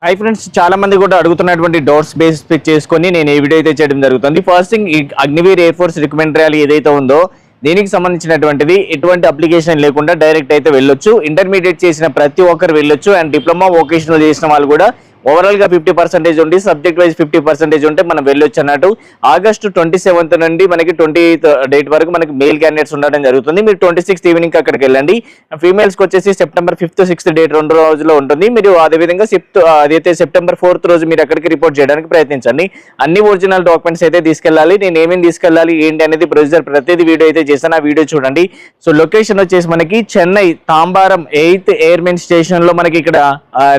Hi friends, చాలా మంది కూడా అడుగుతున్నటువంటి డౌట్స్ బేస్ చేసుకొని నేను ఈ వీడియో అయితే చేయడం జరుగుతుంది. ఫస్ట్ థింగ్, ఈ Agniveer air force recruitment rally ఏదైతే ఉందో దీనికి సంబంధించినటువంటిది ఎటువంటి అప్లికేషన్ లేకుండా డైరెక్ట్ అయితే వెళ్ళొచ్చు. ఇంటర్మీడియట్ చేసిన ప్రతి ఒక్కరు వెళ్ళొచ్చు. అండ్ డిప్లొమా వొకేషనల్ చేసిన వాళ్ళు కూడా ఓవరాల్ గా 50% ఉంది, సబ్జెక్ట్ వైజ్ 50% ఉంటే మనం వెళ్ళొచ్చు అన్నట్టు. ఆగస్టు 27 నుండి మనకి 20th డేట్ వరకు మనకి మెయిల్ క్యాండిడేట్స్ ఉండడం జరుగుతుంది. మీరు 26th ఈవినింగ్ అక్కడికి వెళ్ళండి. ఫీమేల్స్ కి వచ్చేసి సెప్టెంబర్ 5th 6th డేట్ 2 రోజుల్లో ఉంటుంది. మీరు అదేవిధంగా అదైతే సెప్టెంబర్ 4th రోజు మీరు అక్కడికి రిపోర్ట్ చేయడానికి ప్రయత్నించండి. అన్ని ఒరిజినల్ డాక్యుమెంట్స్ అయితే తీసుకెళ్ళాలి. నేను ఏమేమి తీసుకెళ్ళాలి ఏంటి అనేది ప్రొసీజర్ ప్రతిదీ వీడియో అయితే చేశాను, ఆ వీడియో చూడండి. సో లొకేషన్ వచ్చేసి మనకి Chennai Tambaram 8th airmen station లో మనకి ఇక్కడ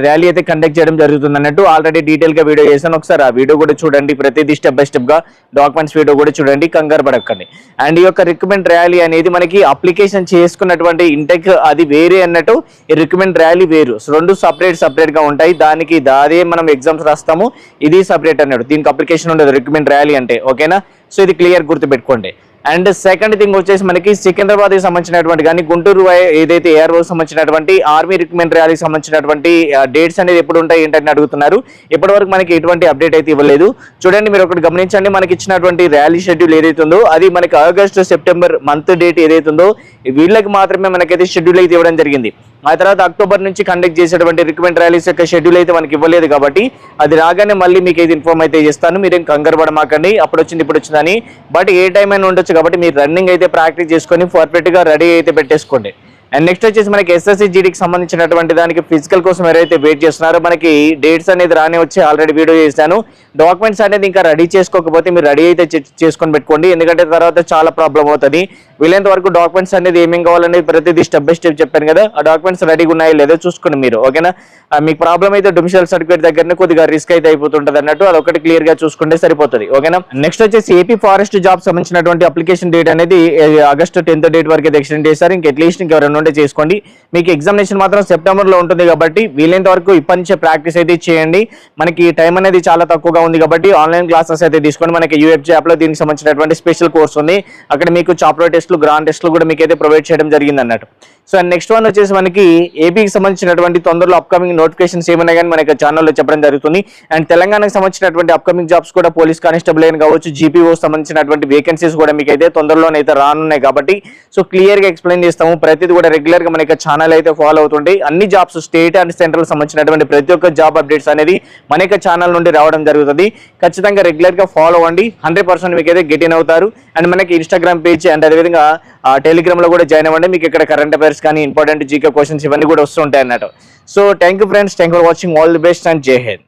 ర్యాలీ అయితే కండక్ట్ చేయడం జరుగుతుంది అన్నట్టు. ఆల్రెడీ డీటెయిల్ గా వీడియో చేశాను, ఒకసారి ఆ వీడియో కూడా చూడండి. ప్రతిదీ స్టెప్ బై స్టెప్ గా డాక్యుమెంట్స్ వీడియో కూడా చూడండి, కంగారు పడకండి. అండ్ ఈ యొక్క రిక్రూట్మెంట్ ర్యాలీ అనేది మనకి అప్లికేషన్ చేసుకున్నటువంటి ఇంటెక్ అది వేరే అన్నట్టు, ఈ రిక్రూట్మెంట్ ర్యాలీ వేరు. రెండు సపరేట్ గా ఉంటాయి. దానికి దాదే మనం ఎగ్జామ్స్ రాస్తాము, ఇది సపరేట్ అన్నట్టు. దీనికి అప్లికేషన్ ఉండదు రిక్రూట్మెంట్ ర్యాలీ అంటే, ఓకేనా? సో ఇది క్లియర్ గుర్తుపెట్టుకోండి. అండ్ సెకండ్ థింగ్ వచ్చేసి మనకి సికింద్రాబాద్ కి సంబంధించినటువంటి కానీ గుంటూరు ఏదైతే ఏఆర్ఓ సంబంధించినటువంటి ఆర్మీ రిక్రూట్మెంట్ ర్యాలీకి సంబంధించినటువంటి డేట్స్ అనేది ఎప్పుడు ఉంటాయి ఏంటని అడుగుతున్నారు. ఇప్పటివరకు మనకి ఎటువంటి అప్డేట్ అయితే ఇవ్వలేదు. చూడండి, మీరు ఒకటి గమనించండి, మనకి ఇచ్చినటువంటి ర్యాలీ షెడ్యూల్ ఏదైతే ఉందో అది మనకి ఆగస్టు సెప్టెంబర్ మంత్ డేట్ ఏదైతే ఉందో వీళ్ళకి మాత్రమే మనకైతే షెడ్యూల్ అయితే ఇవ్వడం జరిగింది. ఆ తర్వాత అక్టోబర్ నుంచి కండక్ట్ చేసేటువంటి రిక్రూట్మెంట్ ర్యాలీస్ యొక్క షెడ్యూల్ అయితే మనకి ఇవ్వలేదు కాబట్టి అది రాగానే మళ్ళీ మీకు అయితే ఇన్ఫార్మ్ అయితే చేస్తాను. మీరేం కంగారు పడమాకండి అప్పుడు వచ్చింది ఇప్పుడు వచ్చిందని. బట్ ఏ టైం అయినా ఉండొచ్చు కాబట్టి మీరు రన్నింగ్ అయితే ప్రాక్టీస్ చేసుకొని పర్ఫెక్ట్ గా రెడీ అయితే పెట్టేసుకోండి. అండ్ నెక్స్ట్ వచ్చేసి మనకి ఎస్ఎస్సి జీడీకి సంబంధించినటువంటి దానికి ఫిజికల్ కోసం ఎవరైతే వెయిట్ చేస్తున్నారో మనకి డేట్స్ అనేది రాని వచ్చి ఆల్రెడీ వీడియో చేశాను. డాక్యుమెంట్స్ అనేది ఇంకా రెడీ చేసుకోకపోతే మీరు రెడీ అయితే చేసుకొని పెట్టుకోండి, ఎందుకంటే తర్వాత చాలా ప్రాబ్లం అవుతుంది. వీలైనంత వరకు డాక్యుమెంట్స్ అనేది ఏమేమి కావాలనేది ప్రతిదీ స్టెప్ బై స్టెప్ చెప్పాను కదా, ఆ డాక్యుమెంట్స్ రెడీగా ఉన్నాయో లేదో చూసుకోండి మీరు, ఓకేనా? మీకు ప్రాబ్లం అయితే డొమిషియల్ సర్టిఫికేట్ దగ్గరనే కొద్దిగా రిస్క్ అయితే అయిపోతుంటుంది అన్నట్టు, అది ఒకటి క్లియర్ గా చూసుకుంటే సరిపోతుంది, ఓకేనా? నెక్స్ట్ వచ్చేసి ఏపీ ఫారెస్ట్ జాబ్ సంబంధించినటువంటి అప్లికేషన్ డేట్ అనేది ఆగస్టు 10th డేట్ వరకు అయితే ఎక్స్టెండ్ చేశారు. ఇంకా అట్లీస్ట్ ఇంకెవరైనా ఉంటే చేసుకోండి. మీకు ఎగ్జామినేషన్ మాత్రం సెప్టెంబర్ లో ఉంటుంది కాబట్టి వీలైనంత వరకు ఇప్పటి నుంచే ప్రాక్టీస్ అయితే చేయండి. మనకి టైం అనేది చాలా తక్కువగా ఉంది కాబట్టి ఆన్లైన్ క్లాసెస్ అయితే తీసుకోండి. మనకి యూఎఫ్జే యాప్ లో దీనికి సంబంధించినటువంటి స్పెషల్ కోర్స్ ఉంది, అక్కడ మీకు చాప్టర్ టెస్ట్లు గ్రాండ్ టెస్ట్లు కూడా మీకు అయితే ప్రొవైడ్ చేయడం జరిగింది అన్నట్టు. సో నెక్స్ట్ వన్ వచ్చేసి మనకి ఏపీకి సంబంధించినటువంటి తొందరలో అప్కమింగ్ నోటిఫికేషన్స్ ఏమైనా కానీ మనకి ఛానల్లో చెప్పడం జరుగుతుంది. అండ్ తెలంగాణకు సంబంధించినటువంటి అప్కమింగ్ జాబ్స్ కూడా పోలీస్ కానిస్టేబుల్ అయిన కావచ్చు, జీపీఓ సంబంధించినటువంటి వేకెన్సీస్ కూడా మీకు అయితే తొందరలోనైతే రానున్నాయి కాబట్టి సో క్లియర్ గా ఎక్స్ప్లెయిన్ చేస్తాము. ప్రతిది కూడా రెగ్యులర్ గా మనకి ఛానల్ అయితే ఫాలో అవుతుంటాయి. అన్ని జాబ్స్ స్టేట్ అండ్ సెంట్రల్ సంబంధించినటువంటి ప్రతి ఒక్క జాబ్ అప్డేట్స్ అనేది మన ఛానల్ నుండి రావడం జరుగుతుంది. ఖచ్చితంగా రెగ్యులర్ గా ఫాలో అవ్వండి, 100% మీకు అయితే గెట్ ఇన్ అవుతారు. అండ్ మనకి ఇన్స్టాగ్రామ్ పేజ్ అండ్ అదేవిధంగా టెలిగ్రామ్ లో కూడా జాయిన్ అవ్వండి. మీకు ఇక్కడ కరెంట్ అఫైర్స్ కానీ ఇంపార్టెంట్ జీకే క్వశ్చన్స్ ఇవన్నీ కూడా వస్తుంటాయి అన్నట్టు. So thank you friends, thank for watching, all the best and జై హింద్.